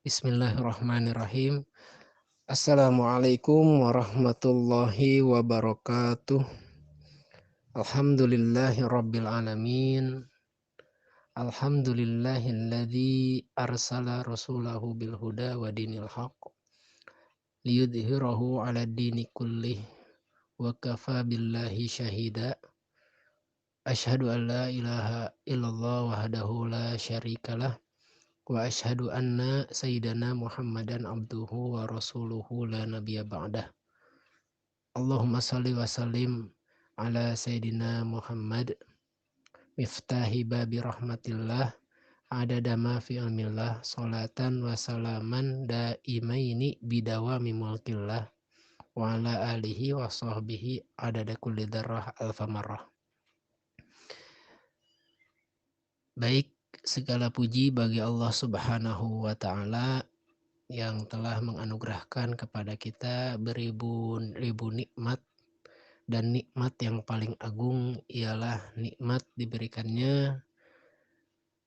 Bismillahirrahmanirrahim. Assalamualaikum warahmatullahi wabarakatuh. Alhamdulillahi rabbil alamin. Alhamdulillahilladzi arsala rasulahu bil huda wa dinil haqq liyudhhirahu 'ala dini kullih wa kafa billahi syahida. Asyhadu an la ilaha illallah wahdahu la syarikalah wa asyhadu anna sayyidana Muhammadan abduhu wa rasuluhu la nabiyya ba'dah. Allahumma salli wa sallim ala sayyidina Muhammad miftahi babi rahmatillah adada ma fi ilmillah salatan wa salaman daimaini bidawami mulkillah wa ala alihi wa sahbihi adada kulli dzarrah alfa marrah. Baik, segala puji bagi Allah Subhanahu wa taala yang telah menganugerahkan kepada kita beribu-ribu nikmat, dan nikmat yang paling agung ialah nikmat diberikannya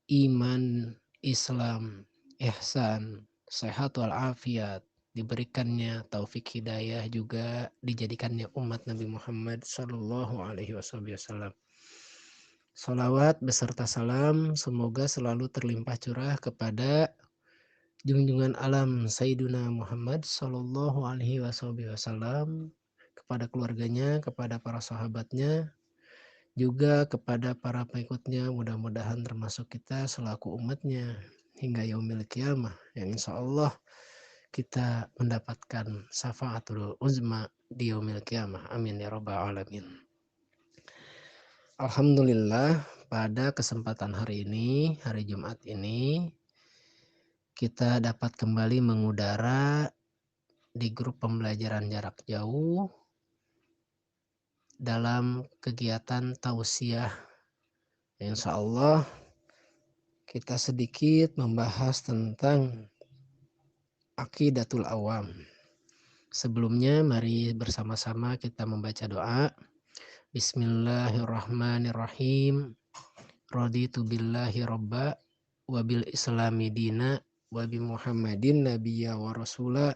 iman, Islam, ihsan, sehat walafiat, diberikannya taufik hidayah, juga dijadikannya umat Nabi Muhammad sallallahu alaihi wasallam. Salawat beserta salam semoga selalu terlimpah curah kepada junjungan alam Sayyiduna Muhammad sallallahu alaihi wasallam, kepada keluarganya, kepada para sahabatnya, juga kepada para pengikutnya, mudah-mudahan termasuk kita selaku umatnya hingga yaumil qiyamah, yang insya Allah kita mendapatkan syafaatul uzma di yaumil qiyamah. Amin ya rabbal alamin. Alhamdulillah, pada kesempatan hari ini, hari Jumat ini, kita dapat kembali mengudara di grup pembelajaran jarak jauh dalam kegiatan tausiah. Insya Allah kita sedikit membahas tentang aqidatul awam. Sebelumnya mari bersama-sama kita membaca doa. Bismillahirrahmanirrahim. Raditu billahi robba wa bil islami dina wa bi Muhammadin nabiyya wa rasula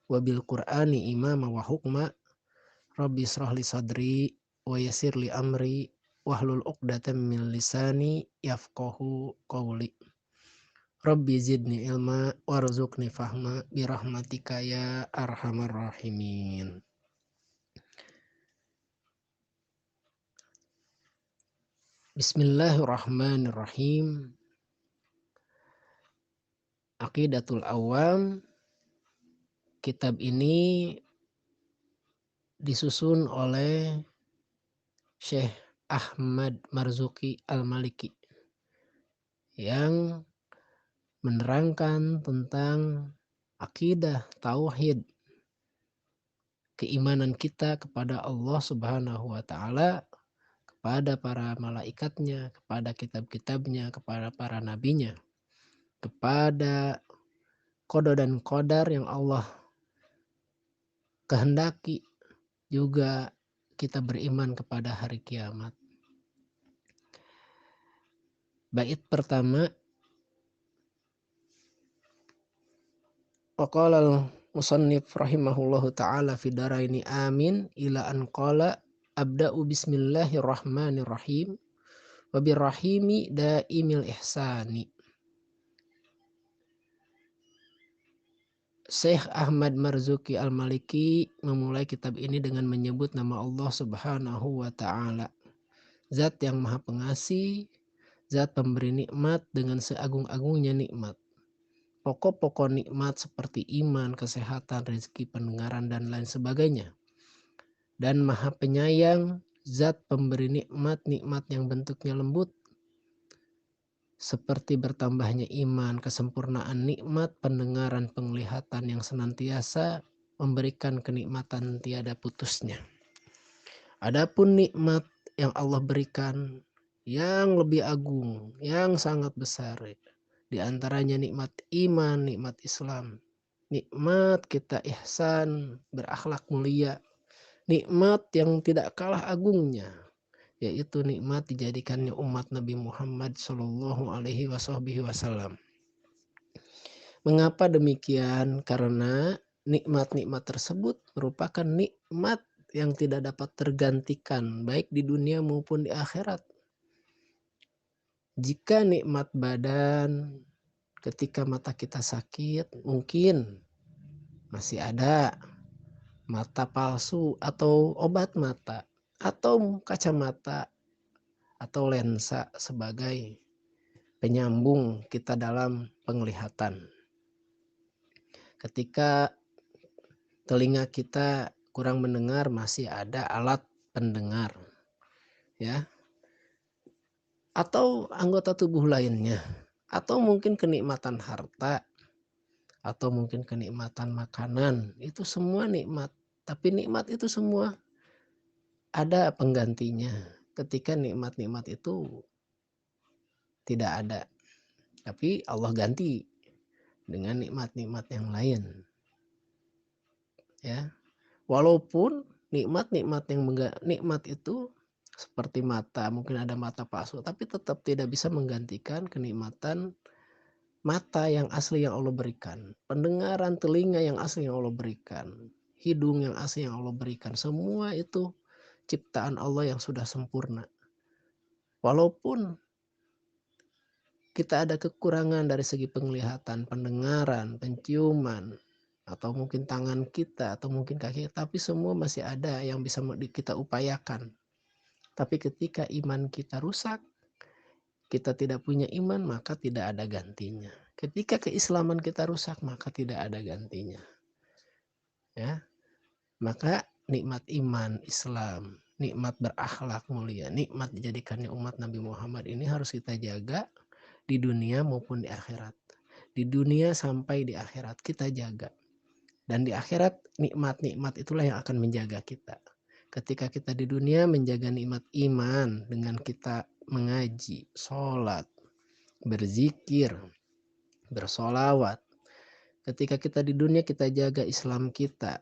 wa bil qur'ani imama wa hukma. Rabbi israh li sadri wa yassir li amri wahlul 'uqdatam min lisani yafqahu qawli. Rabbi zidni ilma warzuqni fahma birahmatika ya arhamar rahimin. Bismillahirrahmanirrahim. Aqidatul Awam, kitab ini disusun oleh Syekh Ahmad Marzuki Al-Maliki yang menerangkan tentang akidah tauhid, keimanan kita kepada Allah Subhanahu wa taala, kepada para malaikatnya, kepada kitab-kitabnya, kepada para nabinya, kepada qada dan qadar yang Allah kehendaki, juga kita beriman kepada hari kiamat. Bait pertama, waqala al-musannif rahimahullahu ta'ala fi daraini amin ila an qala abda'u bismillahirrahmanirrahim wa birrahimi daimil ihsani. Syekh Ahmad Marzuki Al-Maliki memulai kitab ini dengan menyebut nama Allah Subhanahu wa ta'ala, zat yang maha pengasih, zat pemberi nikmat dengan seagung-agungnya nikmat. Pokok-pokok nikmat seperti iman, kesehatan, rezeki, pendengaran, dan lain sebagainya. Dan maha penyayang, zat pemberi nikmat yang bentuknya lembut, seperti bertambahnya iman, kesempurnaan nikmat, pendengaran, penglihatan yang senantiasa memberikan kenikmatan tiada putusnya. Adapun nikmat yang Allah berikan yang lebih agung, yang sangat besar, di antaranya nikmat iman, nikmat Islam, nikmat kita ihsan, berakhlak mulia, nikmat yang tidak kalah agungnya, yaitu nikmat dijadikannya umat Nabi Muhammad sallallahu alaihi wasallam. Mengapa demikian? Karena nikmat-nikmat tersebut merupakan nikmat yang tidak dapat tergantikan baik di dunia maupun di akhirat. Jika nikmat badan ketika mata kita sakit mungkin masih ada mata palsu atau obat mata atau kacamata atau lensa sebagai penyambung kita dalam penglihatan. Ketika telinga kita kurang mendengar masih ada alat pendengar ya, atau anggota tubuh lainnya, atau mungkin kenikmatan harta, atau mungkin kenikmatan makanan, itu semua nikmat. Tapi nikmat itu semua ada penggantinya ketika nikmat-nikmat itu tidak ada. Tapi Allah ganti dengan nikmat-nikmat yang lain ya. Walaupun nikmat itu seperti mata, mungkin ada mata palsu, tapi tetap tidak bisa menggantikan kenikmatan mata yang asli yang Allah berikan, pendengaran telinga yang asli yang Allah berikan, hidung yang asli yang Allah berikan. Semua itu ciptaan Allah yang sudah sempurna. Walaupun kita ada kekurangan dari segi penglihatan, pendengaran, penciuman, atau mungkin tangan kita, atau mungkin kaki, tapi semua masih ada yang bisa kita upayakan. Tapi ketika iman kita rusak, kita tidak punya iman, maka tidak ada gantinya. Ketika keislaman kita rusak, maka tidak ada gantinya. Ya, maka nikmat iman Islam, nikmat berakhlak mulia, nikmat dijadikannya umat Nabi Muhammad ini harus kita jaga di dunia maupun di akhirat. Di dunia sampai di akhirat kita jaga. Dan di akhirat nikmat-nikmat itulah yang akan menjaga kita. Ketika kita di dunia menjaga nikmat iman dengan kita mengaji, sholat, berzikir, bersolawat. Ketika kita di dunia kita jaga Islam kita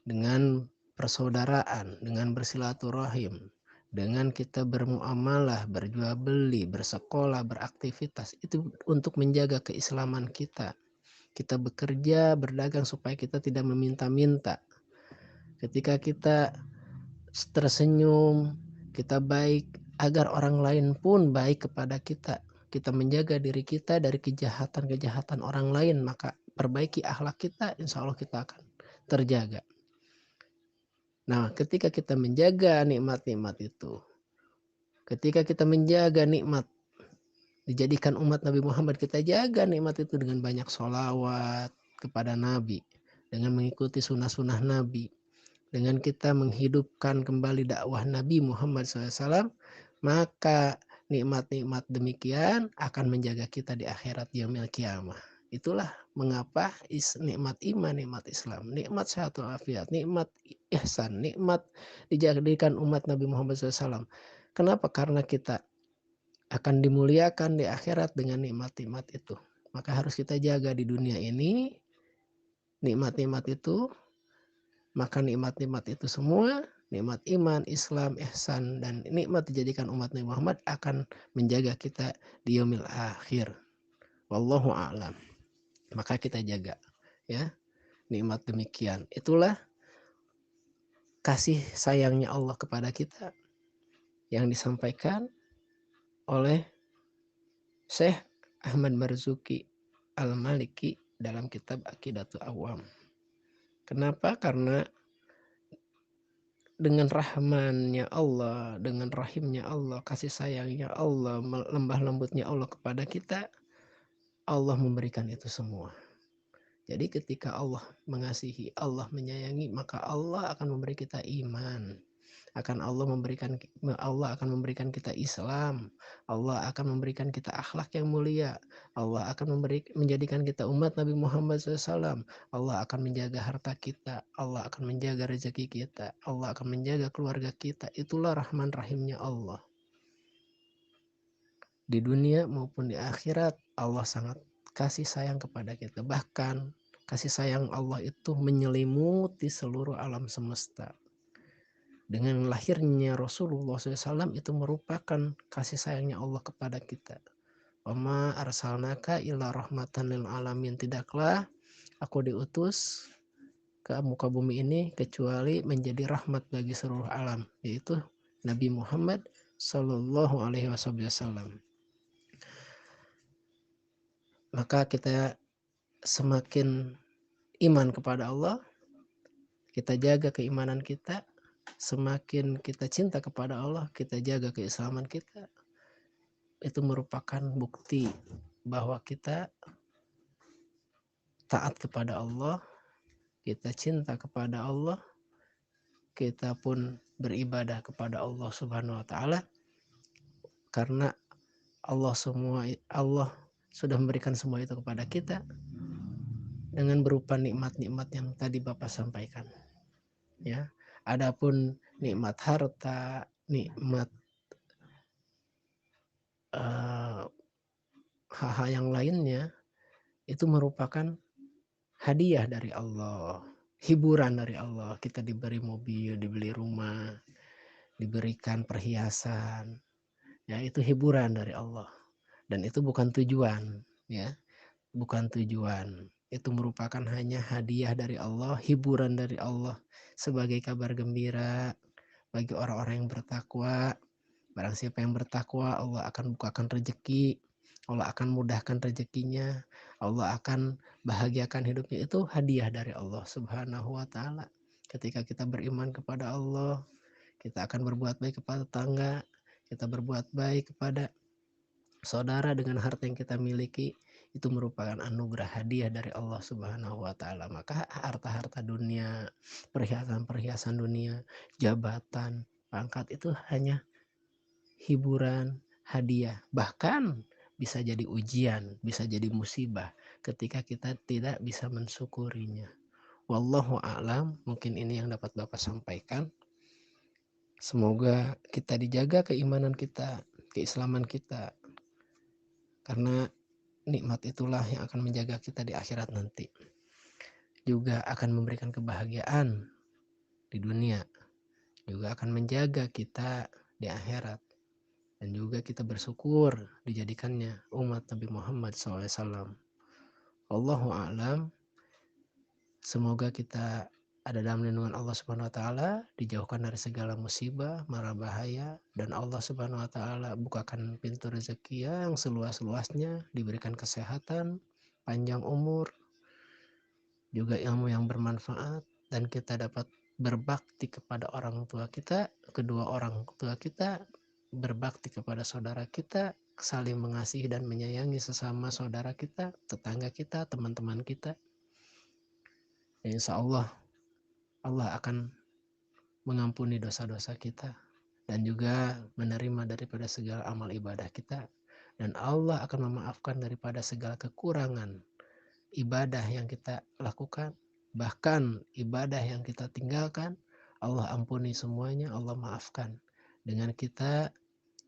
dengan persaudaraan, dengan bersilaturahim, dengan kita bermuamalah, berjual beli, bersekolah, beraktivitas. Itu untuk menjaga keislaman kita. Kita bekerja, berdagang supaya kita tidak meminta-minta. Ketika kita tersenyum, kita baik, agar orang lain pun baik kepada kita. Kita menjaga diri kita dari kejahatan-kejahatan orang lain, maka perbaiki akhlak kita, insya Allah kita akan terjaga. Nah, ketika kita menjaga nikmat-nikmat itu, ketika kita menjaga nikmat, dijadikan umat Nabi Muhammad, kita jaga nikmat itu dengan banyak sholawat kepada Nabi, dengan mengikuti sunnah-sunnah Nabi, dengan kita menghidupkan kembali dakwah Nabi Muhammad SAW, maka nikmat-nikmat demikian akan menjaga kita di akhirat yaumil qiyamah. Itulah mengapa nikmat iman, nikmat Islam, nikmat sehat walafiat, nikmat ihsan, nikmat dijadikan umat Nabi Muhammad SAW. Kenapa? Karena kita akan dimuliakan di akhirat dengan nikmat-nikmat itu. Maka harus kita jaga di dunia ini nikmat-nikmat itu. Maka nikmat-nikmat itu semua, nikmat iman, Islam, ihsan, dan nikmat dijadikan umat Nabi Muhammad akan menjaga kita di yaumil akhir. Wallahu a'lam. Maka kita jaga ya nikmat demikian. Itulah kasih sayangnya Allah kepada kita yang disampaikan oleh Syekh Ahmad Marzuki Al-Maliki dalam kitab Aqidatul Awam. Kenapa? Karena dengan rahmannya Allah, dengan rahimnya Allah, kasih sayangnya Allah, lembah lembutnya Allah kepada kita, Allah memberikan itu semua. Jadi ketika Allah mengasihi, Allah menyayangi, maka Allah akan memberi kita iman. Allah akan memberikan kita Islam. Allah akan memberikan kita akhlak yang mulia. Allah akan menjadikan kita umat Nabi Muhammad SAW. Allah akan menjaga harta kita. Allah akan menjaga rezeki kita. Allah akan menjaga keluarga kita. Itulah rahman rahimnya Allah. Di dunia maupun di akhirat Allah sangat kasih sayang kepada kita. Bahkan kasih sayang Allah itu menyelimuti seluruh alam semesta. Dengan lahirnya Rasulullah SAW itu merupakan kasih sayangnya Allah kepada kita. Wama arsalnaka illa rahmatan lil alamin. Tidaklah aku diutus ke muka bumi ini kecuali menjadi rahmat bagi seluruh alam, yaitu Nabi Muhammad Sallallahu Alaihi Wasallam. Maka kita semakin iman kepada Allah, kita jaga keimanan kita, semakin kita cinta kepada Allah, kita jaga keislaman kita. Itu merupakan bukti bahwa kita taat kepada Allah, kita cinta kepada Allah, kita pun beribadah kepada Allah Subhanahu wa taala, karena Allah sudah memberikan semua itu kepada kita dengan berupa nikmat-nikmat yang tadi Bapak sampaikan. Ya, adapun nikmat harta, nikmat hal-hal yang lainnya itu merupakan hadiah dari Allah, hiburan dari Allah. Kita diberi mobil, dibeli rumah, diberikan perhiasan, ya itu hiburan dari Allah. Dan itu bukan tujuan, ya, bukan tujuan. Itu merupakan hanya hadiah dari Allah, hiburan dari Allah sebagai kabar gembira bagi orang-orang yang bertakwa. Barang siapa yang bertakwa, Allah akan bukakan rezeki, Allah akan mudahkan rezekinya, Allah akan bahagiakan hidupnya. Itu hadiah dari Allah Subhanahu wa taala. Ketika kita beriman kepada Allah, kita akan berbuat baik kepada tetangga, kita berbuat baik kepada saudara dengan harta yang kita miliki, itu merupakan anugerah hadiah dari Allah Subhanahu wa taala. Maka harta-harta dunia, perhiasan-perhiasan dunia, jabatan, pangkat itu hanya hiburan, hadiah, bahkan bisa jadi ujian, bisa jadi musibah ketika kita tidak bisa mensyukurinya. Wallahu a'lam, mungkin ini yang dapat Bapak sampaikan. Semoga kita dijaga keimanan kita, keislaman kita, karena nikmat itulah yang akan menjaga kita di akhirat nanti. Juga akan memberikan kebahagiaan di dunia, juga akan menjaga kita di akhirat. Dan juga kita bersyukur dijadikannya umat Nabi Muhammad SAW. Allahu a'lam. Semoga kita ada dalam lindungan Allah Subhanahu wa taala, dijauhkan dari segala musibah, mara bahaya, dan Allah Subhanahu wa taala bukakan pintu rezeki yang seluas-luasnya, diberikan kesehatan, panjang umur, juga ilmu yang bermanfaat, dan kita dapat berbakti kepada orang tua kita, kedua orang tua kita, berbakti kepada saudara kita, saling mengasihi dan menyayangi sesama saudara kita, tetangga kita, teman-teman kita. Dan insya Allah, Allah akan mengampuni dosa-dosa kita dan juga menerima daripada segala amal ibadah kita. Dan Allah akan memaafkan daripada segala kekurangan ibadah yang kita lakukan. Bahkan ibadah yang kita tinggalkan, Allah ampuni semuanya, Allah maafkan. Dengan kita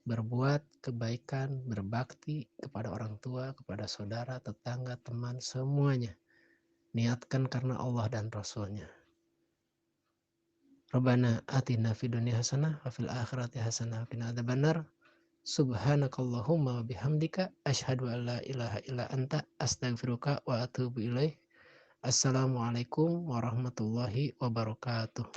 berbuat kebaikan, berbakti kepada orang tua, kepada saudara, tetangga, teman, semuanya. Niatkan karena Allah dan Rasulnya. Rabbana atina fid dunya hasanah wa fil akhirati hasanah wa qina adzabannar. Subhanakallahumma wa bihamdika asyhadu an la ilaha illa anta astaghfiruka wa atubu ilaik. Assalamualaikum warahmatullahi wabarakatuh.